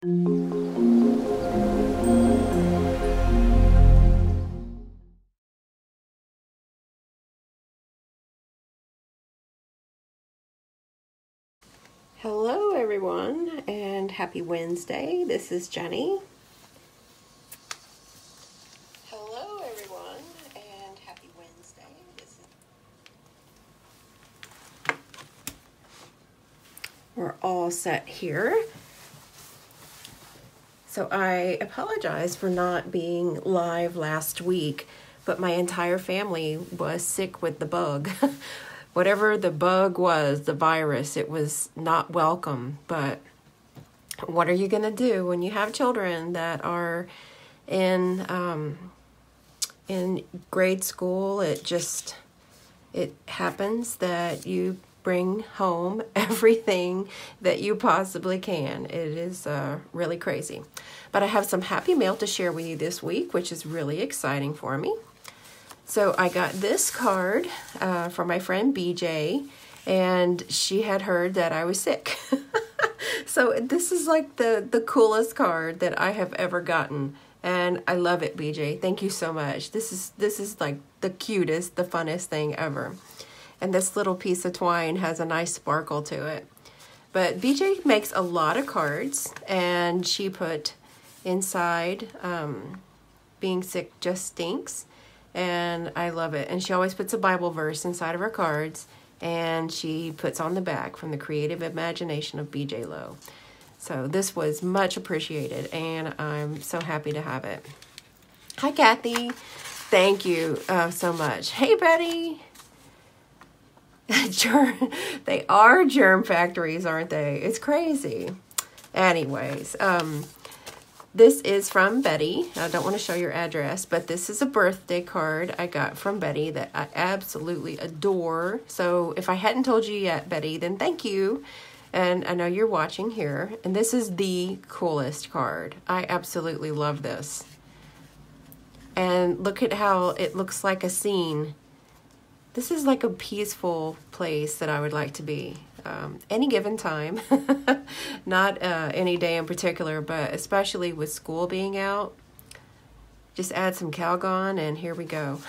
Hello everyone, and happy Wednesday. This is Jenny. Hello everyone, and happy Wednesday. We're all set here. So I apologize for not being live last week, but my entire family was sick with the bug. Whatever the bug was, the virus, it was not welcome. But what are you going to do when you have children that are in grade school? It happens that you bring home everything that you possibly can. It is really crazy. But I have some happy mail to share with you this week, which is really exciting for me. So I got this card from my friend BJ, and she had heard that I was sick. So this is like the coolest card that I have ever gotten, and I love it, BJ. Thank you so much. This is like the cutest, the funnest thing ever. And this little piece of twine has a nice sparkle to it. But BJ makes a lot of cards, and she put inside, being sick just stinks. And I love it. And she always puts a Bible verse inside of her cards, and she puts on the back, from the creative imagination of BJ Lowe. So this was much appreciated, and I'm so happy to have it. Hi, Kathy. Thank you so much. Hey, Betty. They are germ factories, aren't they? It's crazy. Anyways, this is from Betty. I don't want to show your address, but this is a birthday card I got from Betty that I absolutely adore. So if I hadn't told you yet, Betty, then thank you. And I know you're watching here. And this is the coolest card. I absolutely love this. And look at how it looks like a scene. This is like a peaceful place that I would like to be. Any given time, not any day in particular, but especially with school being out, just add some Calgon and here we go.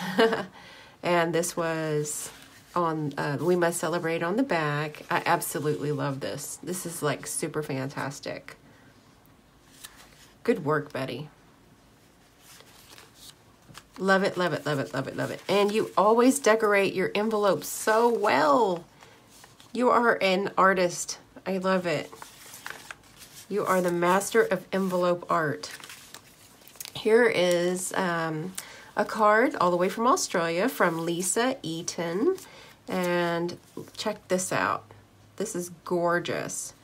And this was on We Must Celebrate on the back. I absolutely love this. This is like super fantastic. Good work, Betty. Love it, love it, love it, love it, love it. And you always decorate your envelopes so well. You are an artist. I love it. You are the master of envelope art. Here is a card all the way from Australia from Lisa Eaton. And check this out. This is gorgeous.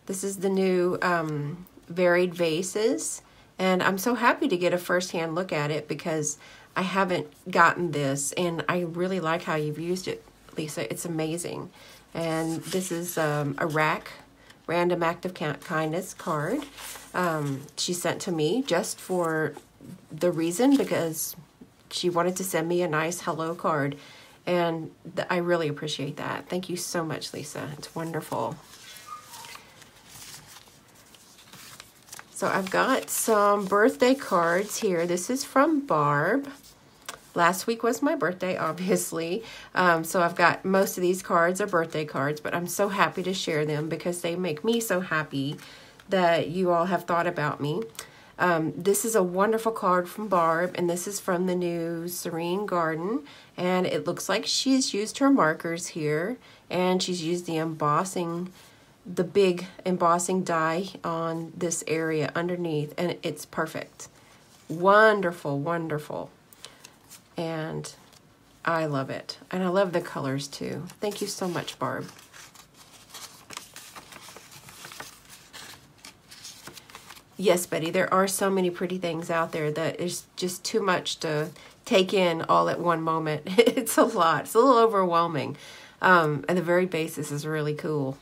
This is the new varied vases. And I'm so happy to get a first-hand look at it because I haven't gotten this. And I really like how you've used it, Lisa. It's amazing. And this is a rack, random act of kindness card. She sent to me just for the reason because she wanted to send me a nice hello card. And I really appreciate that. Thank you so much, Lisa. It's wonderful. So I've got some birthday cards here. This is from Barb. Last week was my birthday, obviously. So I've got most of these cards are birthday cards, but I'm so happy to share them because they make me so happy that you all have thought about me. This is a wonderful card from Barb, and this is from the new Serene Garden. And it looks like she's used her markers here, and she's used the big embossing die on this area underneath, and it's perfect. Wonderful, wonderful. And I love it. And I love the colors too. Thank you so much, Barb. Yes, Betty, there are so many pretty things out there that is just too much to take in all at one moment. It's a lot. It's a little overwhelming. And the very basis is really cool.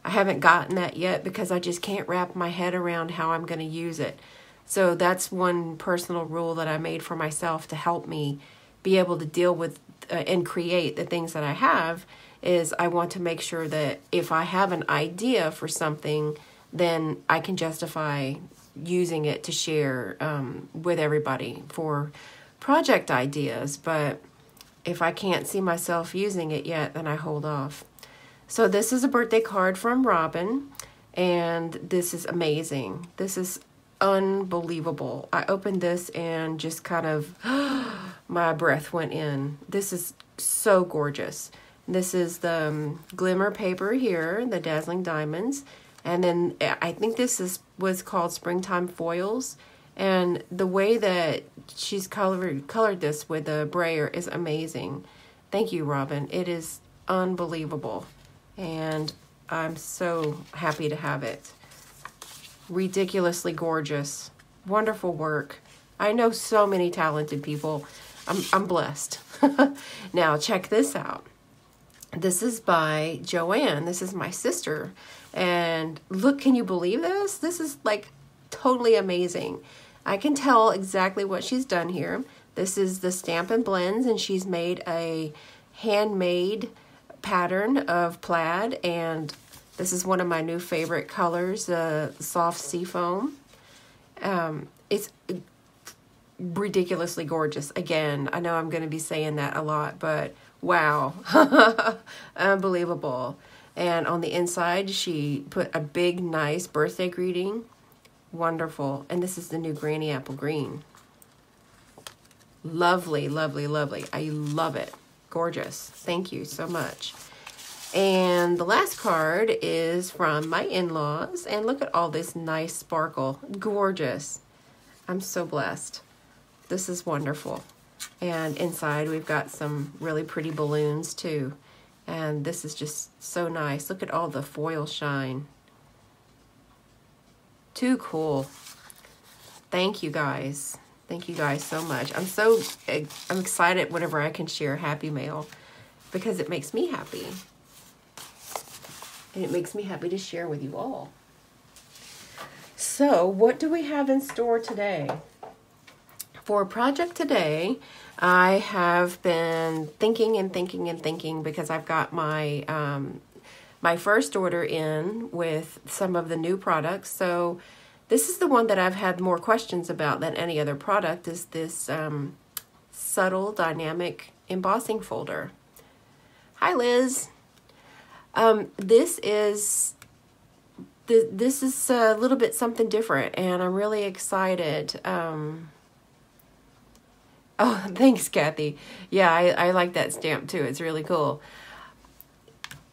I haven't gotten that yet because I just can't wrap my head around how I'm going to use it. So that's one personal rule that I made for myself to help me be able to deal with and create the things that I have, is I want to make sure that if I have an idea for something, then I can justify using it to share with everybody for project ideas. But if I can't see myself using it yet, then I hold off. So this is a birthday card from Robin, and this is amazing. This is unbelievable. I opened this and just kind of, my breath went in. This is so gorgeous. This is the glimmer paper here, the Dazzling Diamonds. And then I think this was called Springtime Foils. And the way that she's colored this with a brayer is amazing. Thank you, Robin. It is unbelievable. And I'm so happy to have it. Ridiculously gorgeous. Wonderful work. I know so many talented people. I'm blessed. Now, check this out. This is by Joanne. This is my sister. And look, can you believe this? This is like totally amazing. I can tell exactly what she's done here. This is the Stampin' Blends, and she's made a handmade pattern of plaid, and this is one of my new favorite colors, soft seafoam. It's ridiculously gorgeous. Again, I know I'm going to be saying that a lot, but wow. Unbelievable. And on the inside, she put a big, nice birthday greeting. Wonderful. And this is the new Granny Apple Green. Lovely, lovely, lovely. I love it. Gorgeous. Thank you so much. And the last card is from my in-laws. And look at all this nice sparkle. Gorgeous. I'm so blessed. This is wonderful. And inside we've got some really pretty balloons too. And this is just so nice. Look at all the foil shine. Too cool. Thank you guys. Thank you guys so much. I'm excited whenever I can share Happy Mail because it makes me happy. And it makes me happy to share with you all. So, what do we have in store today? For project today, I have been thinking and thinking and thinking because I've got my my first order in with some of the new products. So this is the one that I've had more questions about than any other product, is this subtle dynamic embossing folder. Hi, Liz. This is a little bit something different, and I'm really excited. Oh, thanks, Kathy. Yeah, I like that stamp too. It's really cool.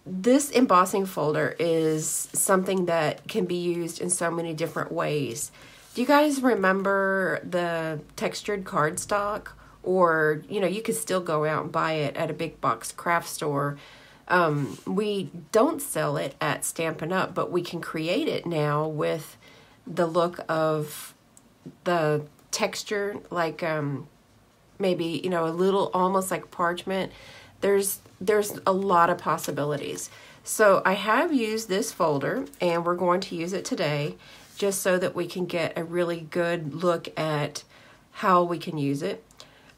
This embossing folder is something that can be used in so many different ways. Do you guys remember the textured cardstock? Or, you know, you could still go out and buy it at a big box craft store. We don't sell it at Stampin' Up, but we can create it now with the look of the texture, like maybe, you know, a little almost like parchment. There's a lot of possibilities. So I have used this folder, and we're going to use it today just so that we can get a really good look at how we can use it.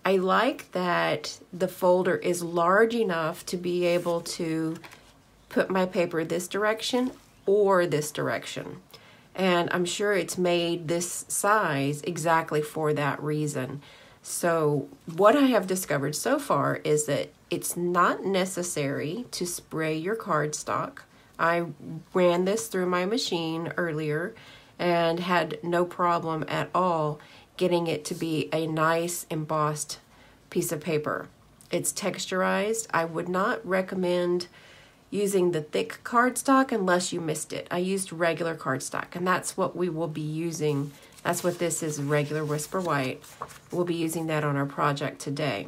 I like that the folder is large enough to be able to put my paper this direction or this direction. And I'm sure it's made this size exactly for that reason. So what I have discovered so far is that it's not necessary to spray your cardstock. I ran this through my machine earlier and had no problem at all getting it to be a nice embossed piece of paper. It's texturized. I would not recommend using the thick cardstock unless you missed it. I used regular cardstock, and that's what we will be using. That's what this is, regular Whisper White. We'll be using that on our project today.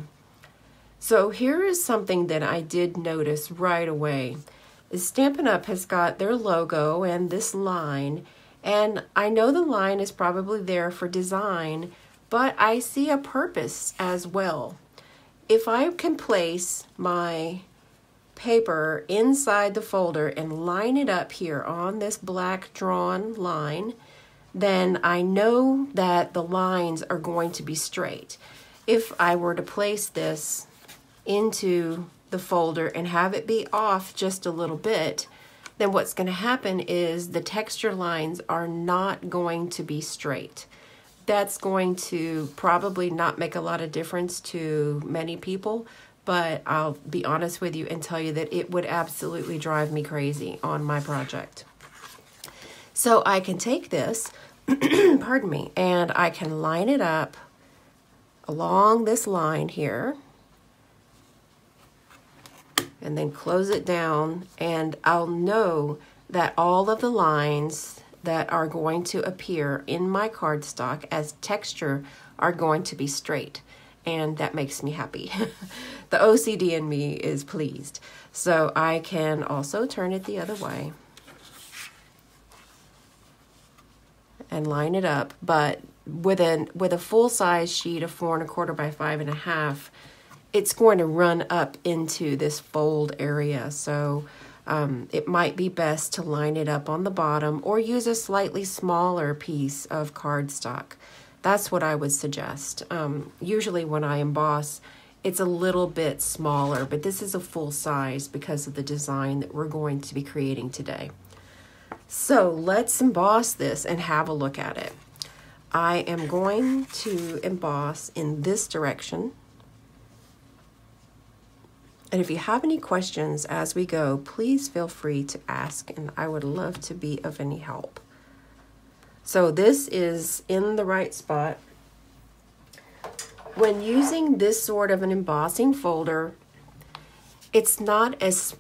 So here is something that I did notice right away. Stampin' Up has got their logo and this line, and I know the line is probably there for design, but I see a purpose as well. If I can place my paper inside the folder and line it up here on this black drawn line, then I know that the lines are going to be straight. If I were to place this into the folder and have it be off just a little bit, then what's going to happen is the texture lines are not going to be straight. That's going to probably not make a lot of difference to many people, but I'll be honest with you and tell you that it would absolutely drive me crazy on my project. So I can take this, pardon me, and I can line it up along this line here, and then close it down, and I'll know that all of the lines that are going to appear in my cardstock as texture are going to be straight, and that makes me happy. The OCD in me is pleased. So I can also turn it the other way and line it up, but with a full-size sheet of 4 1/4 by 5 1/2, it's going to run up into this fold area. So it might be best to line it up on the bottom or use a slightly smaller piece of cardstock. That's what I would suggest. Usually when I emboss, it's a little bit smaller, but this is a full size because of the design that we're going to be creating today. So let's emboss this and have a look at it. I am going to emboss in this direction. And if you have any questions as we go, please feel free to ask, and I would love to be of any help. So this is in the right spot. When using this sort of an embossing folder, it's not as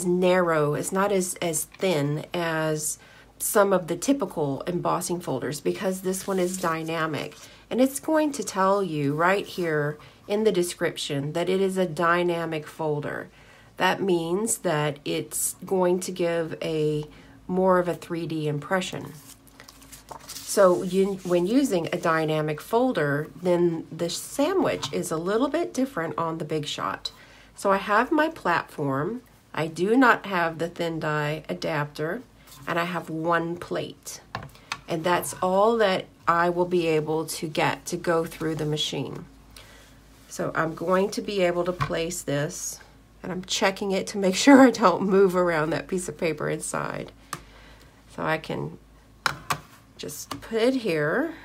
narrow, it's not as thin as some of the typical embossing folders, because this one is dynamic, and it's going to tell you right here in the description that it is a dynamic folder. That means that it's going to give more of a 3D impression. So when using a dynamic folder, then the sandwich is a little bit different on the Big Shot. So I have my platform, I do not have the thin die adapter, and I have one plate. And that's all that I will be able to get to go through the machine. So I'm going to be able to place this, and I'm checking it to make sure I don't move around that piece of paper inside. So I can just put it here,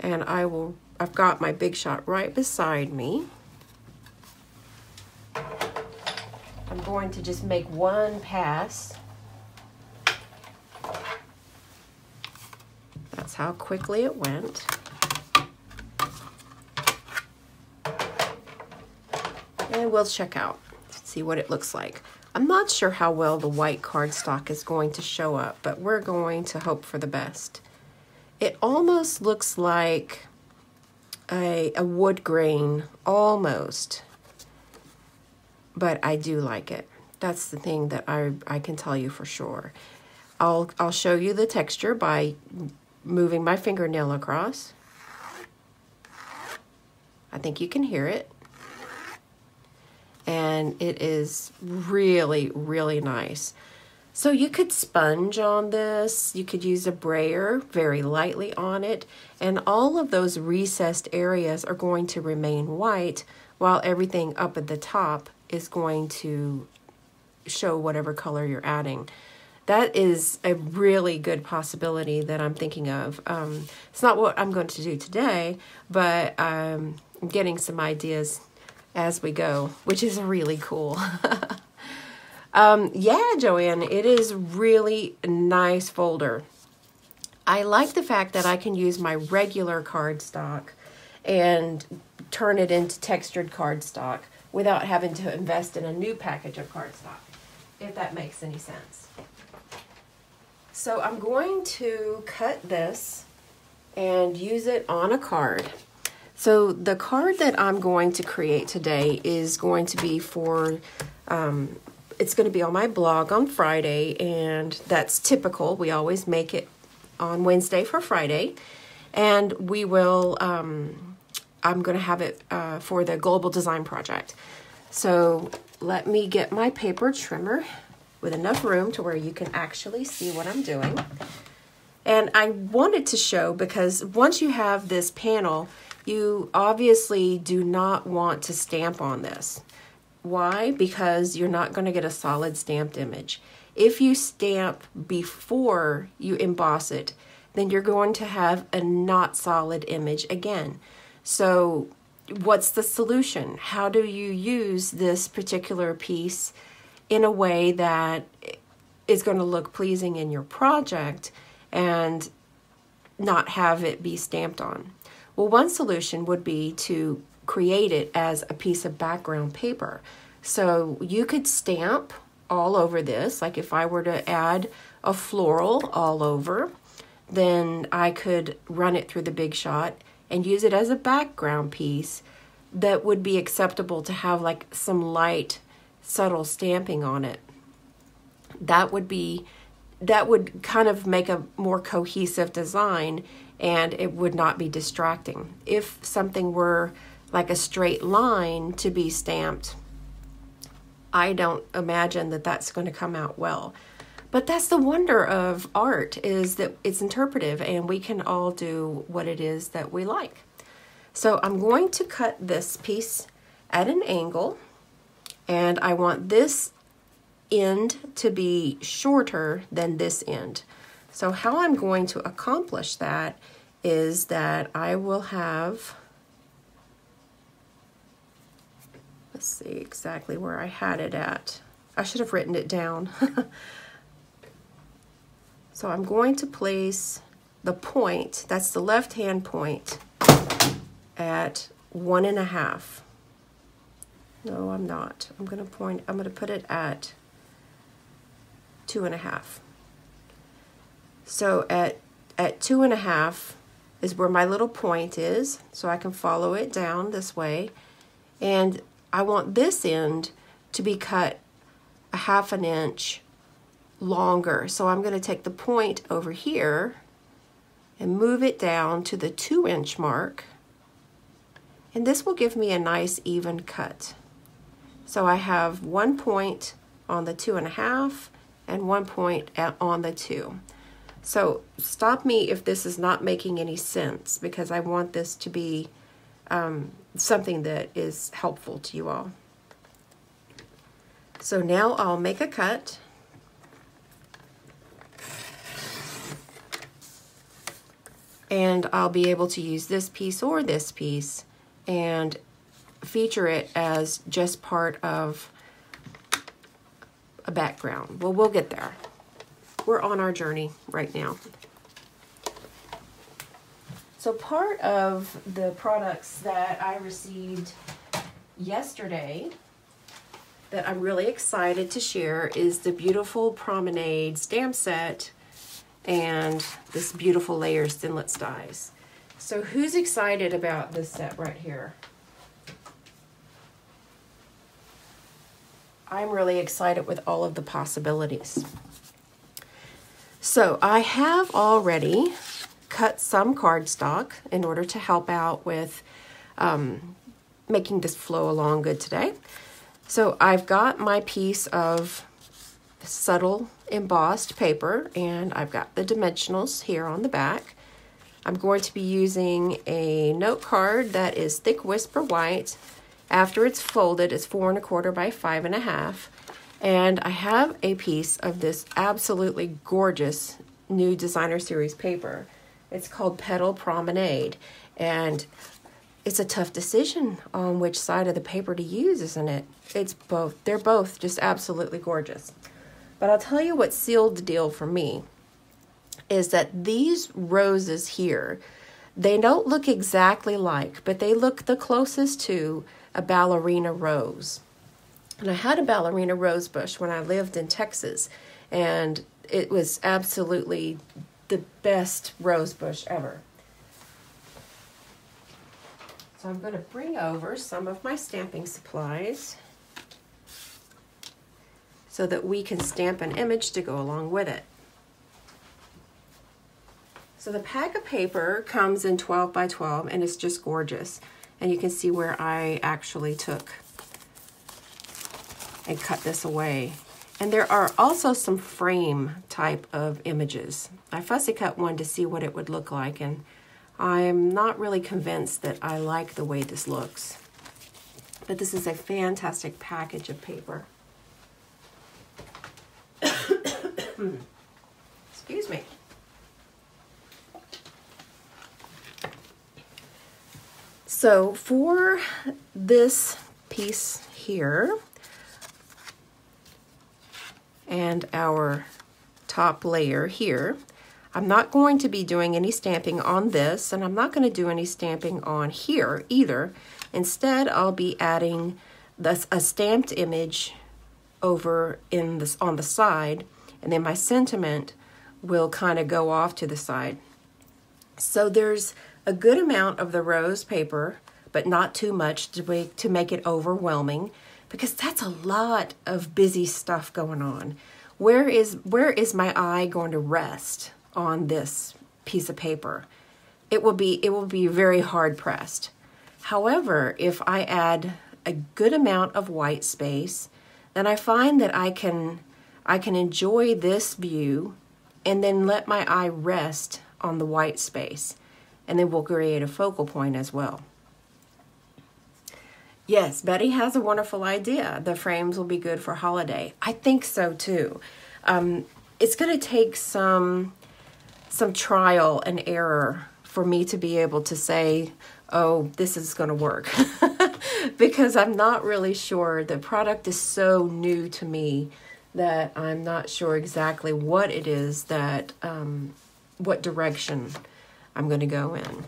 and I've got my Big Shot right beside me. I'm going to just make one pass. That's how quickly it went. And we'll check out, see what it looks like. I'm not sure how well the white cardstock is going to show up, but we're going to hope for the best. It almost looks like a wood grain, almost, but I do like it. That's the thing that I can tell you for sure. I'll show you the texture by moving my fingernail across. I think you can hear it. And it is really, really nice. So you could sponge on this, you could use a brayer very lightly on it, and all of those recessed areas are going to remain white, while everything up at the top is going to show whatever color you're adding. That is a really good possibility that I'm thinking of. It's not what I'm going to do today, but I'm getting some ideas as we go, which is really cool. Yeah, Joanne, it is really a nice folder. I like the fact that I can use my regular cardstock and turn it into textured cardstock without having to invest in a new package of cardstock, if that makes any sense. So I'm going to cut this and use it on a card. So the card that I'm going to create today is going to be for, it's going to be on my blog on Friday, and that's typical. We always make it on Wednesday for Friday, and we will, I'm going to have it for the Global Design Project. So let me get my paper trimmer with enough room to where you can actually see what I'm doing. And I wanted to show, because once you have this panel, you obviously do not want to stamp on this. Why? Because you're not going to get a solid stamped image. If you stamp before you emboss it, then you're going to have a not solid image again. So what's the solution? How do you use this particular piece in a way that is going to look pleasing in your project and not have it be stamped on? Well, one solution would be to create it as a piece of background paper. So you could stamp all over this. Like if I were to add a floral all over, then I could run it through the Big Shot and use it as a background piece that would be acceptable to have like some light, subtle stamping on it. That would kind of make a more cohesive design, and it would not be distracting. If something were like a straight line to be stamped, I don't imagine that that's going to come out well. But that's the wonder of art, is that it's interpretive and we can all do what it is that we like. So I'm going to cut this piece at an angle, and I want this end to be shorter than this end. So how I'm going to accomplish that is that I will have, let's see exactly where I had it at. I should have written it down. So I'm going to place the point, that's the left-hand point, at 1.5. No, I'm not. I'm going to put it at 2.5. So at 2.5 is where my little point is, so I can follow it down this way. And I want this end to be cut 1/2 inch longer. So I'm going to take the point over here and move it down to the 2-inch mark. And this will give me a nice even cut. So I have 1 point on the 2.5 and 1 point on the 2. So stop me if this is not making any sense, because I want this to be something that is helpful to you all. So now I'll make a cut. And I'll be able to use this piece or this piece and feature it as just part of a background. Well, we'll get there. We're on our journey right now. So part of the products that I received yesterday that I'm really excited to share is the beautiful Promenade stamp set and this beautiful Layers Thinlits dies. So who's excited about this set right here? I'm really excited with all of the possibilities. So I have already cut some cardstock in order to help out with making this flow along good today. So I've got my piece of subtle embossed paper, and I've got the dimensionals here on the back. I'm going to be using a note card that is thick whisper white. After it's folded, it's 4 1/4 by 5 1/2. And I have a piece of this absolutely gorgeous new designer series paper. It's called Petal Promenade, and it's a tough decision on which side of the paper to use, isn't it? It's both. They're both just absolutely gorgeous. But I'll tell you what sealed the deal for me is that these roses here, they don't look exactly like, but they look the closest to a ballerina rose. And I had a ballerina rose bush when I lived in Texas, and it was absolutely the best rose bush ever. So I'm going to bring over some of my stamping supplies so that we can stamp an image to go along with it. So the pack of paper comes in 12 by 12, and it's just gorgeous. And you can see where I actually took and cut this away. And there are also some frame type of images. I fussy cut one to see what it would look like, and I'm not really convinced that I like the way this looks. But this is a fantastic package of paper. Excuse me. So for this piece here and our top layer here, I'm not going to be doing any stamping on this, and I'm not going to do any stamping on here either. Instead, I'll be adding a stamped image over on the side, and then my sentiment will kind of go off to the side. So there's a good amount of the rose paper, but not too much to make it overwhelming, because that's a lot of busy stuff going on. Where is my eye going to rest on this piece of paper? It will be very hard pressed. However, if I add a good amount of white space, then I find that I can enjoy this view and then let my eye rest on the white space, and then we'll create a focal point as well. Yes, Betty has a wonderful idea. The frames will be good for holiday. I think so too. It's going to take some trial and error for me to be able to say, oh, this is going to work. Because I'm not really sure. The product is so new to me that I'm not sure exactly what it is that, what direction I'm going to go in.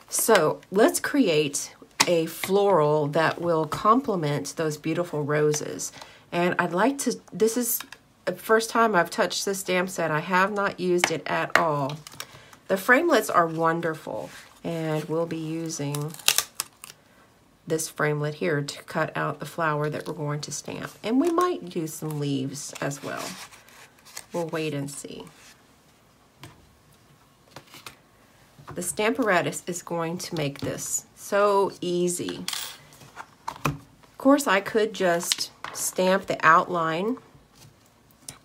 So let's create a floral that will complement those beautiful roses. And I'd like to, this is the first time I've touched this stamp set. I have not used it at all. The framelits are wonderful, and we'll be using this framelit here to cut out the flower that we're going to stamp. And we might use some leaves as well. We'll wait and see. The Stamparatus is going to make this so easy. Of course, I could just stamp the outline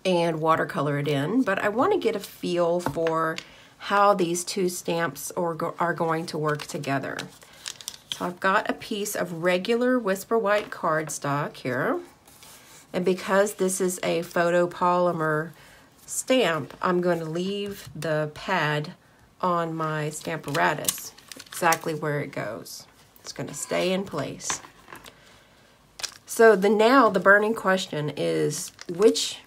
and watercolor it in, but I want to get a feel for how these two stamps are going to work together. So I've got a piece of regular Whisper White cardstock here, and because this is a photopolymer stamp, I'm going to leave the pad on my Stamparatus exactly where it goes. It's going to stay in place. So now the burning question is, which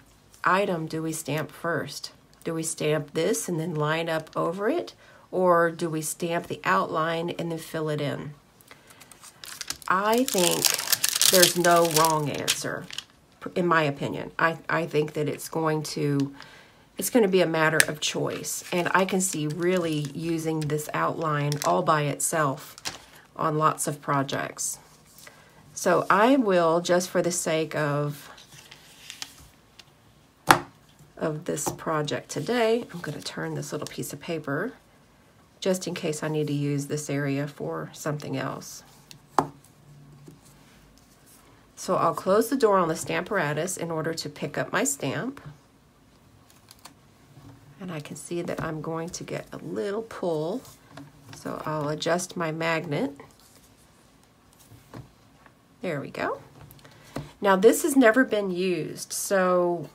item do we stamp first? Do we stamp this and then line up over it, or do we stamp the outline and then fill it in? I think there's no wrong answer, in my opinion. I think that it's going to be a matter of choice, and I can see really using this outline all by itself on lots of projects. So I will, just for the sake of this project today, I'm going to turn this little piece of paper just in case I need to use this area for something else. So I'll close the door on the Stamparatus in order to pick up my stamp. And I can see that I'm going to get a little pull. So I'll adjust my magnet. There we go. Now this has never been used, so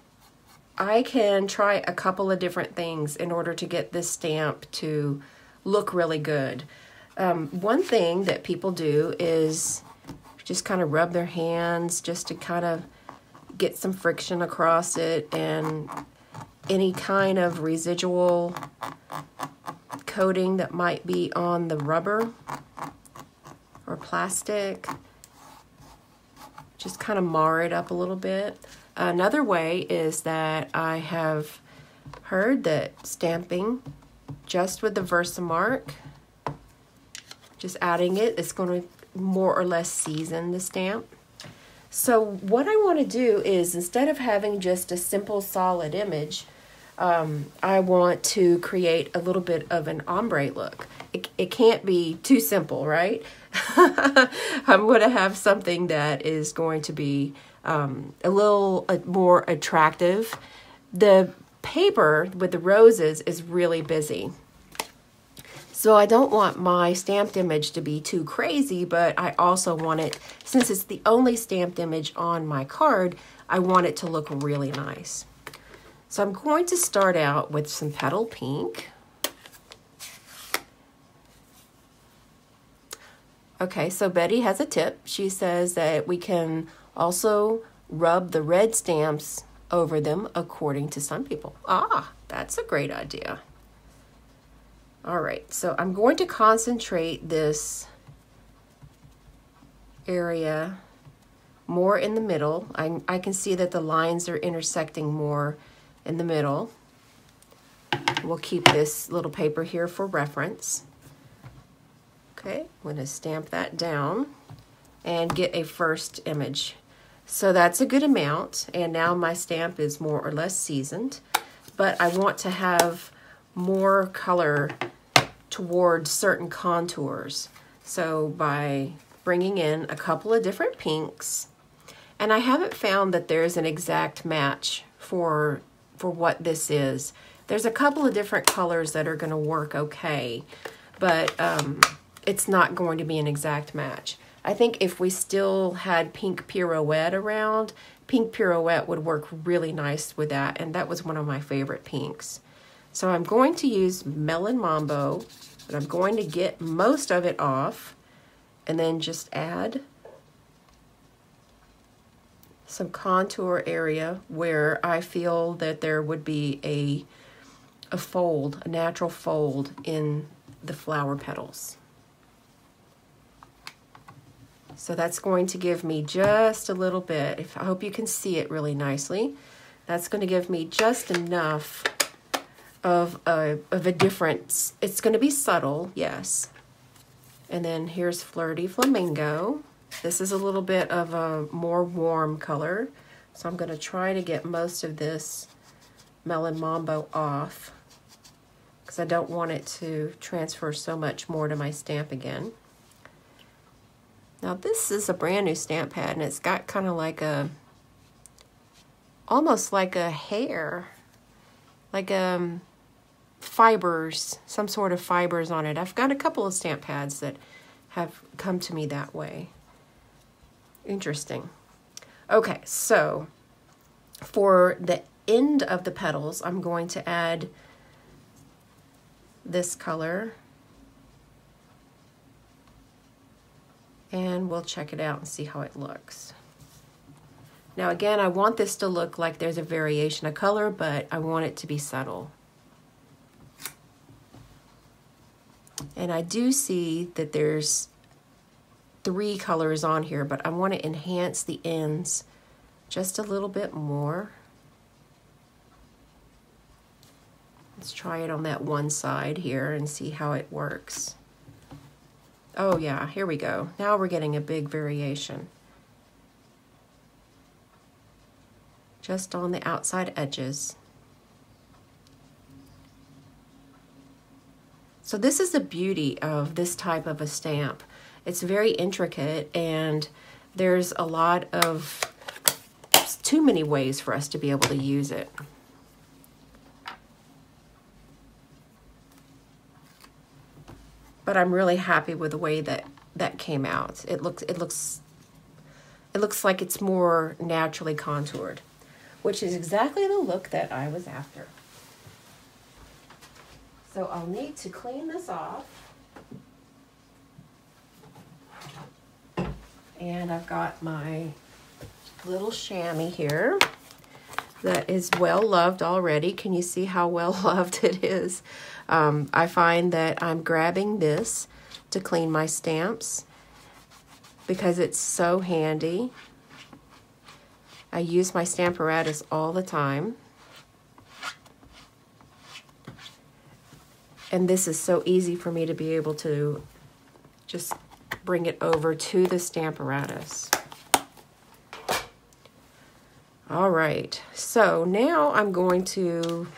I can try a couple of different things in order to get this stamp to look really good. One thing that people do is just kind of rub their hands just to kind of get some friction across it, and any kind of residual coating that might be on the rubber or plastic, just kind of mar it up a little bit. Another way is that I have heard that stamping just with the Versamark, just adding it, it's going to more or less season the stamp. So what I want to do is, instead of having just a simple solid image, I want to create a little bit of an ombre look. It can't be too simple, right? I'm going to have something that is going to be a little more attractive. The paper with the roses is really busy. So I don't want my stamped image to be too crazy, but I also want it, since it's the only stamped image on my card, I want it to look really nice. So I'm going to start out with some Petal Pink. Okay, so Betty has a tip. She says that we can also rub the red stamps over them according to some people. Ah, that's a great idea. All right, so I'm going to concentrate this area more in the middle. I can see that the lines are intersecting more in the middle. We'll keep this little paper here for reference. Okay, I'm going to stamp that down and get a first image. So that's a good amount, and now my stamp is more or less seasoned, but I want to have more color towards certain contours. So by bringing in a couple of different pinks, and I haven't found that there's an exact match for what this is. There's a couple of different colors that are going to work okay, but it's not going to be an exact match. I think if we still had Pink Pirouette around, Pink Pirouette would work really nice with that, and that was one of my favorite pinks. So I'm going to use Melon Mambo, but I'm going to get most of it off and then just add some contour area where I feel that there would be a fold, a natural fold in the flower petals. So that's going to give me just a little bit. I hope you can see it really nicely. That's going to give me just enough of a difference. It's going to be subtle, yes. And then here's Flirty Flamingo. This is a little bit of a more warm color. So I'm going to try to get most of this Melon Mambo off because I don't want it to transfer so much more to my stamp again. Now this is a brand new stamp pad, and it's got kind of like almost like a hair, like fibers, some sort of fibers on it. I've got a couple of stamp pads that have come to me that way. Interesting. Okay, so for the end of the petals, I'm going to add this color. And we'll check it out and see how it looks. Now again, I want this to look like there's a variation of color, but I want it to be subtle. And I do see that there's 3 colors on here, but I want to enhance the ends just a little bit more. Let's try it on that one side here and see how it works. Oh yeah, here we go. Now we're getting a big variation. Just on the outside edges. So this is the beauty of this type of a stamp. It's very intricate, and there's a lot of, too many ways for us to be able to use it. But I'm really happy with the way that came out. It looks like it's more naturally contoured, which is exactly the look that I was after. So I'll need to clean this off. And I've got my little chamois here that is well loved already. Can you see how well loved it is? I find that I'm grabbing this to clean my stamps because it's so handy. I use my Stamparatus all the time. And this is so easy for me to be able to just bring it over to the Stamparatus. All right, so now I'm going to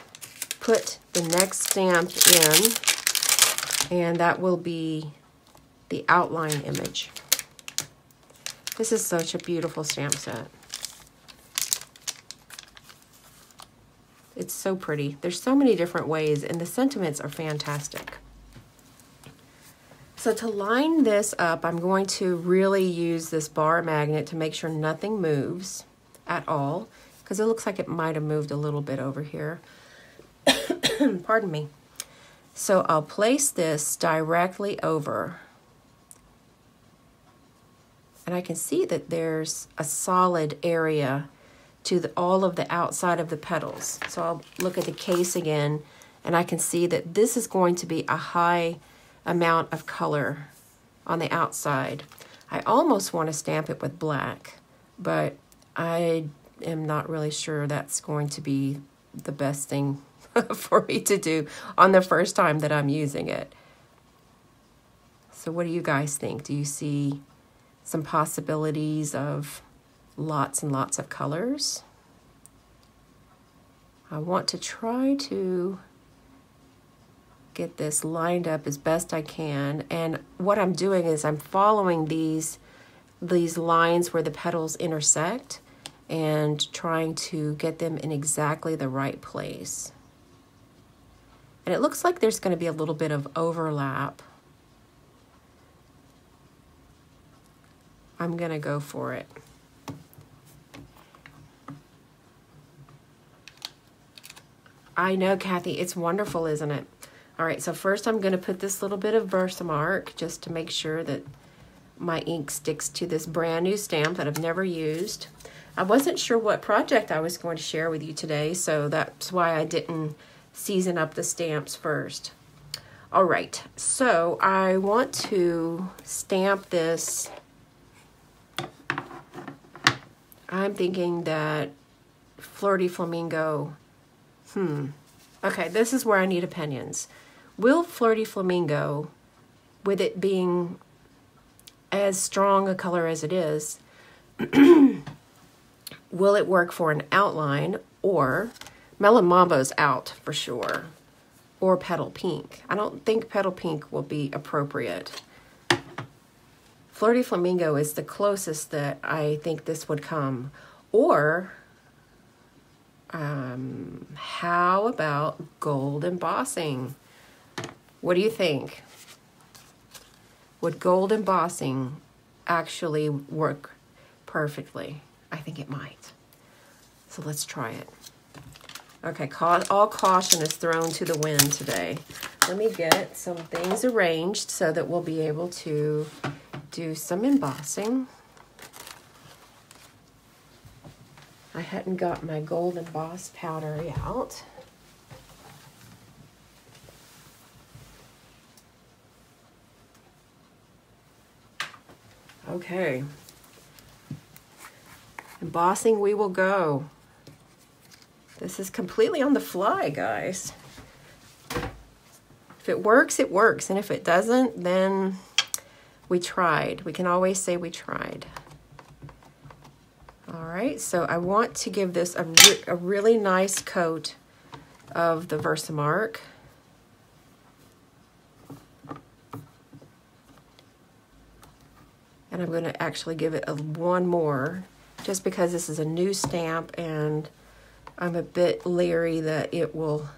put the next stamp in, and that will be the outline image. This is such a beautiful stamp set. It's so pretty. There's so many different ways, and the sentiments are fantastic. So to line this up, I'm going to really use this bar magnet to make sure nothing moves at all. because it looks like it might have moved a little bit over here. Pardon me. So I'll place this directly over. And I can see that there's a solid area to all of the outside of the petals. So I'll look at the case again, and I can see that this is going to be a high amount of color on the outside. I almost want to stamp it with black, but I am not really sure that's going to be the best thing for me to do on the first time that I'm using it. So what do you guys think? Do you see some possibilities of lots and lots of colors? I want to try to get this lined up as best I can, and what I'm doing is I'm following these lines where the petals intersect and trying to get them in exactly the right place. And it looks like there's going to be a little bit of overlap. I'm going to go for it. I know, Kathy, it's wonderful, isn't it? All right, so first I'm going to put this little bit of Versamark just to make sure that my ink sticks to this brand new stamp that I've never used. I wasn't sure what project I was going to share with you today, so that's why I didn't season up the stamps first. All right, so I want to stamp this. I'm thinking that Flirty Flamingo. Okay, this is where I need opinions. Will Flirty Flamingo, with it being as strong a color as it is, will it work for an outline? Or Melon Mambo's out for sure, or Petal Pink. I don't think Petal Pink will be appropriate. Flirty Flamingo is the closest that I think this would come. Or how about gold embossing? What do you think? Would gold embossing actually work perfectly? I think it might. So let's try it. Okay, all caution is thrown to the wind today. Let me get some things arranged so that we'll be able to do some embossing. I hadn't got my gold embossed powder out. Okay. Embossing we will go. This is completely on the fly, guys. If it works, it works. And if it doesn't, then we tried. We can always say we tried. All right, so I want to give this a really nice coat of the Versamark. And I'm going to actually give it one more, just because this is a new stamp and I'm a bit leery that it will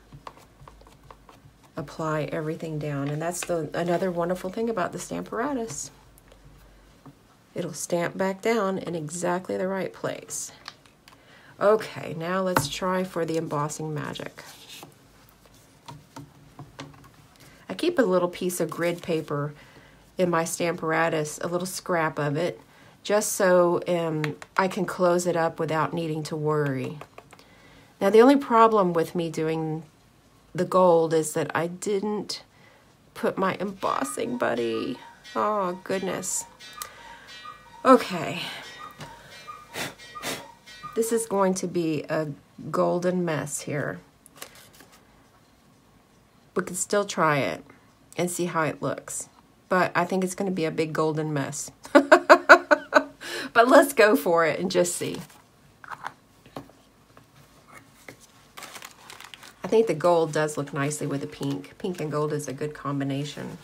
apply everything down. And that's another wonderful thing about the Stamparatus. It'll stamp back down in exactly the right place. Okay, now let's try for the Embossing Magic. I keep a little piece of grid paper in my Stamparatus, a little scrap of it, just so I can close it up without needing to worry. Now, the only problem with me doing the gold is that I didn't put my embossing buddy. Oh, goodness. Okay. This is going to be a golden mess here. We can still try it and see how it looks. But I think it's going to be a big golden mess. But let's go for it and just see. I think the gold does look nicely with the pink. Pink and gold is a good combination.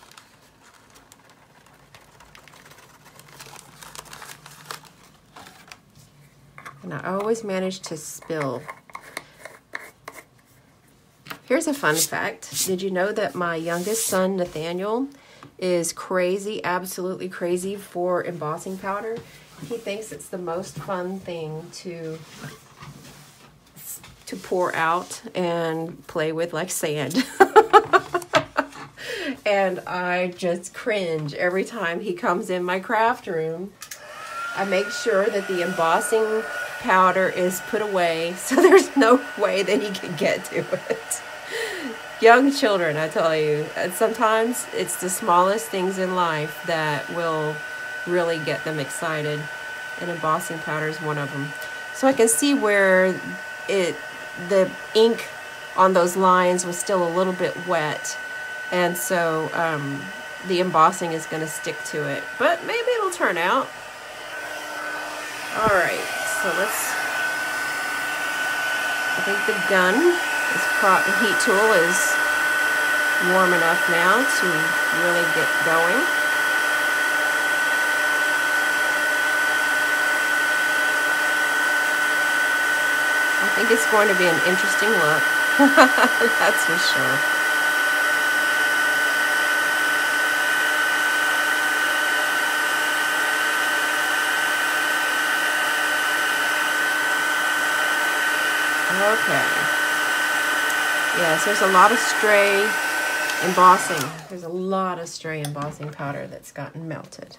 And I always manage to spill. Here's a fun fact. Did you know that my youngest son, Nathaniel, is crazy, absolutely crazy for embossing powder? He thinks it's the most fun thing to to pour out and play with like sand. And I just cringe every time he comes in my craft room. I make sure that the embossing powder is put away so there's no way that he can get to it. Young children, I tell you, sometimes it's the smallest things in life that will really get them excited, and embossing powder is one of them. So I can see where the ink on those lines was still a little bit wet, and so the embossing is going to stick to it, but maybe it'll turn out. All right, so I think the gun, the heat tool is warm enough now to really get going. I think it's going to be an interesting look. That's for sure. Okay. Yes, there's a lot of stray embossing. There's a lot of stray embossing powder that's gotten melted.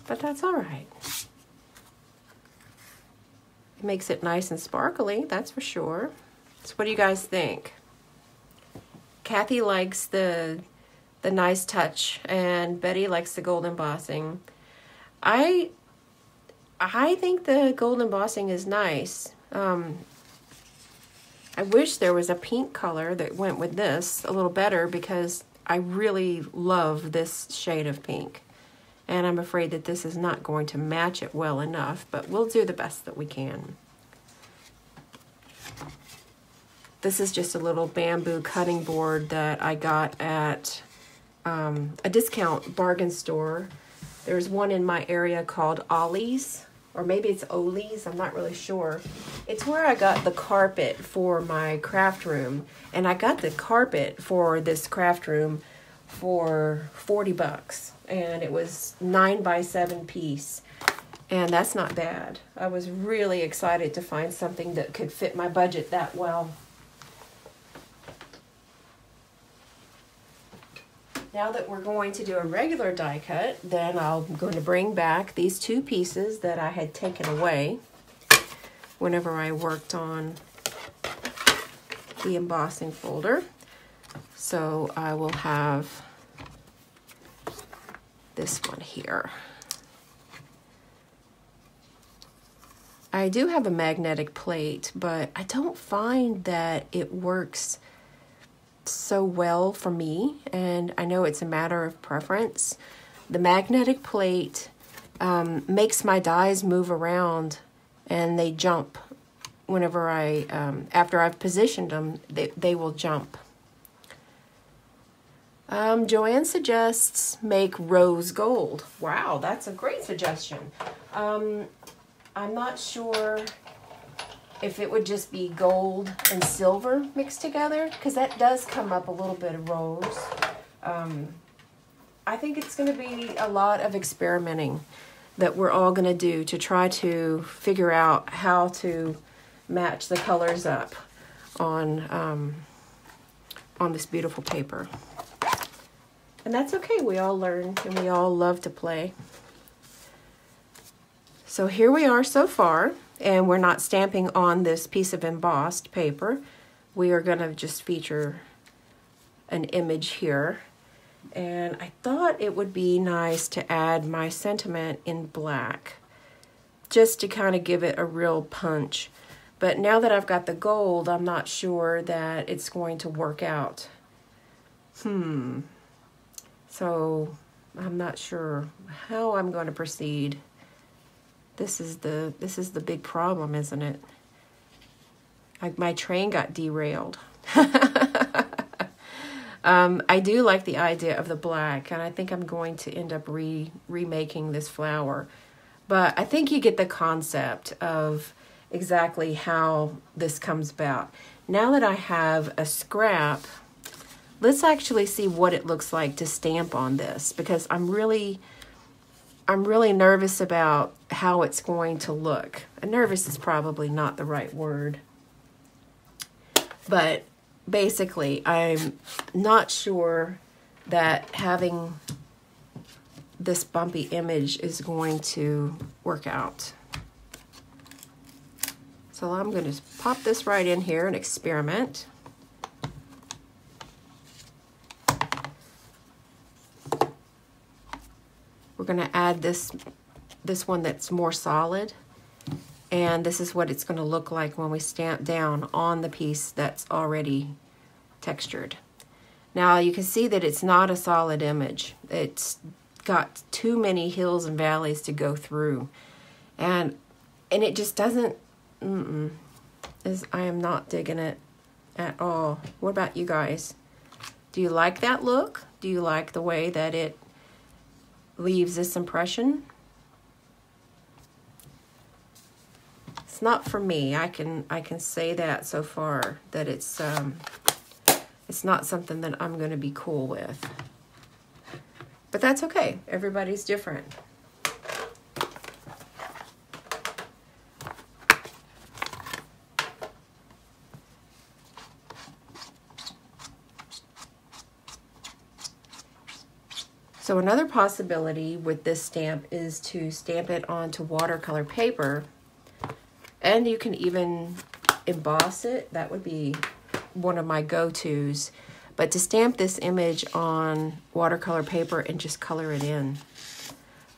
But that's all right. It makes it nice and sparkly, that's for sure. So what do you guys think? Kathy likes the nice touch, and Betty likes the gold embossing. I think the gold embossing is nice. I wish there was a pink color that went with this a little better, because I really love this shade of pink. And I'm afraid that this is not going to match it well enough, but we'll do the best that we can. This is just a little bamboo cutting board that I got at a discount bargain store. There's one in my area called Ollie's, or maybe it's Ollie's, I'm not really sure. It's where I got the carpet for my craft room, and I got the carpet for this craft room for 40 bucks, and it was 9x7 piece, and that's not bad. I was really excited to find something that could fit my budget that well. Now that we're going to do a regular die cut, then I'm going to bring back these two pieces that I had taken away whenever I worked on the embossing folder. So I will have this one here. I do have a magnetic plate, but I don't find that it works so well for me, and I know it's a matter of preference. The magnetic plate makes my dies move around, and they jump whenever I, after I've positioned them, they will jump. Joanne suggests make rose gold. Wow, that's a great suggestion. I'm not sure if it would just be gold and silver mixed together, because that does come up a little bit of rose. I think it's going to be a lot of experimenting that we're all going to do to try to figure out how to match the colors up on this beautiful paper. And that's okay, we all learn and we all love to play. So here we are so far. And we're not stamping on this piece of embossed paper. We are going to just feature an image here. And I thought it would be nice to add my sentiment in black, just to kind of give it a real punch. But now that I've got the gold, I'm not sure that it's going to work out. So I'm not sure how I'm going to proceed. This is the big problem, isn't it? My train got derailed. I do like the idea of the black, and I think I'm going to end up remaking this flower. But I think you get the concept of exactly how this comes about. Now that I have a scrap, let's actually see what it looks like to stamp on this, because I'm really nervous about how it's going to look. Nervous is probably not the right word. But basically, I'm not sure that having this bumpy image is going to work out. So I'm going to pop this right in here and experiment. We're going to add this one that's more solid, and this is what it's going to look like when we stamp down on the piece that's already textured. Now you can see that it's not a solid image. It's got too many hills and valleys to go through, and it just doesn't. I am not digging it at all. What about you guys? Do you like that look? Do you like the way that it leaves this impression? It's not for me. I can say that so far, that it's not something that I'm going to be cool with. But that's okay. Everybody's different. So another possibility with this stamp is to stamp it onto watercolor paper, and you can even emboss it. That would be one of my go-tos. But to stamp this image on watercolor paper and just color it in.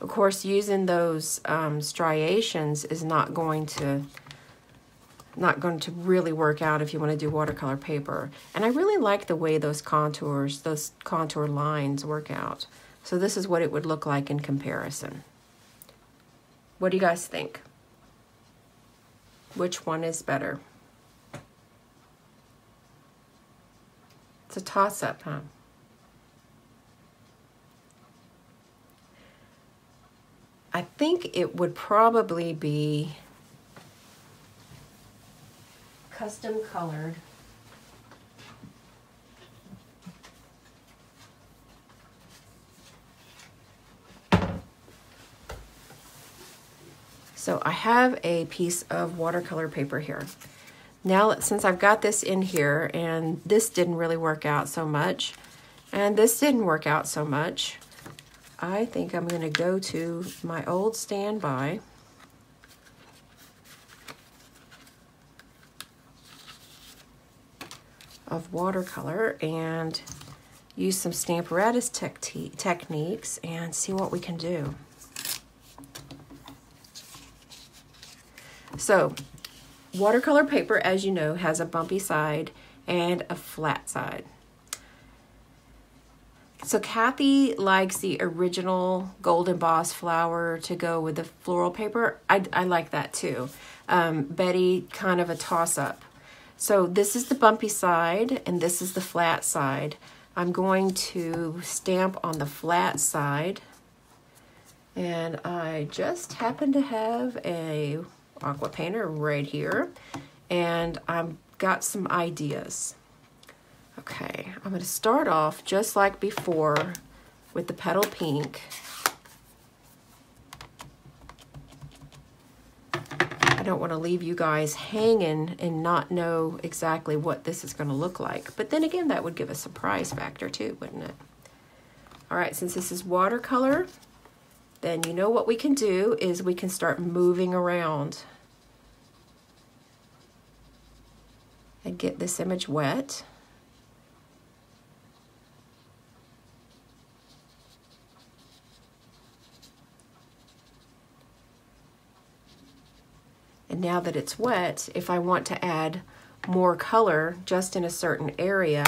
Of course, using those striations is not going to really work out if you want to do watercolor paper. And I really like the way those contour lines work out. So this is what it would look like in comparison. What do you guys think? Which one is better? It's a toss-up, huh? I think it would probably be custom colored. So I have a piece of watercolor paper here. Now, since I've got this in here, and this didn't really work out so much, and this didn't work out so much, I think I'm going to go to my old standby of watercolor and use some Stamparatus techniques and see what we can do. So, watercolor paper, as you know, has a bumpy side and a flat side. So Kathy likes the original gold embossed flower to go with the floral paper. I like that too. Betty, kind of a toss-up. So this is the bumpy side and this is the flat side. I'm going to stamp on the flat side, and I just happen to have a aqua painter right here, and I've got some ideas. Okay, I'm going to start off just like before with the petal pink. I don't want to leave you guys hanging and not know exactly what this is going to look like, but then again, that would give a surprise factor too, wouldn't it? All right, since this is watercolor, then you know what we can do is we can start moving around and get this image wet. And now that it's wet, if I want to add more color just in a certain area,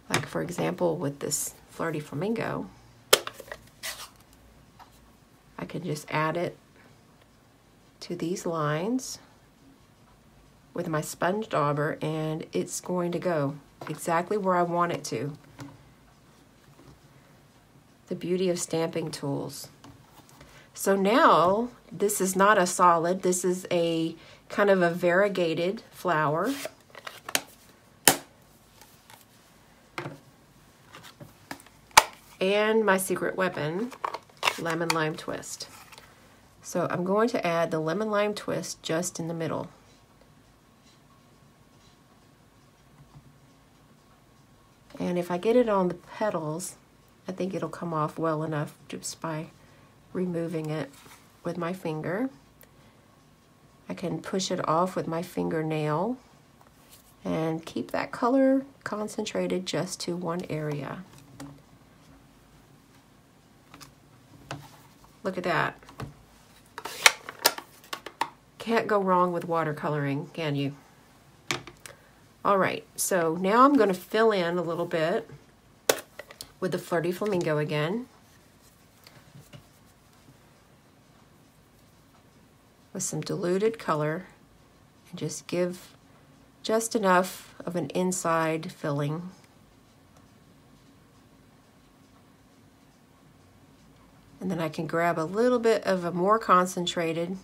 like for example with this Flirty Flamingo, I can just add it to these lines with my sponge dauber, and it's going to go exactly where I want it to. The beauty of stamping tools. So now this is not a solid, this is a kind of a variegated flower. And my secret weapon, lemon lime twist. So I'm going to add the lemon lime twist just in the middle. And if I get it on the petals, I think it'll come off well enough just by removing it with my finger. I can push it off with my fingernail and keep that color concentrated just to one area. Look at that. Can't go wrong with watercoloring, can you? All right, so now I'm going to fill in a little bit with the Flirty Flamingo again. With some diluted color, and just give just enough of an inside filling. And then I can grab a little bit of a more concentrated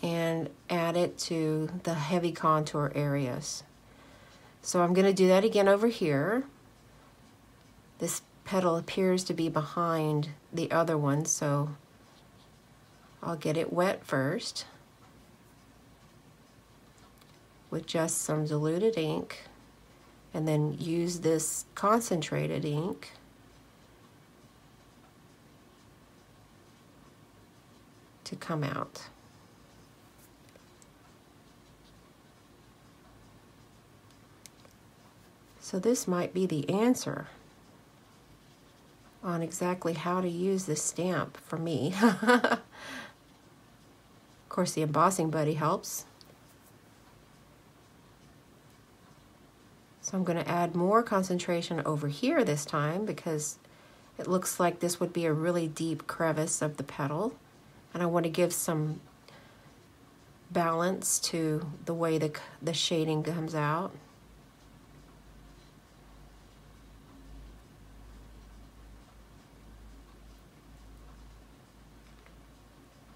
and add it to the heavy contour areas. So I'm going to do that again over here. This petal appears to be behind the other one, so I'll get it wet first with just some diluted ink, and then use this concentrated ink to come out. So this might be the answer on exactly how to use this stamp for me. Of course, the embossing buddy helps. So I'm going to add more concentration over here this time because it looks like this would be a really deep crevice of the petal. And I want to give some balance to the way the shading comes out.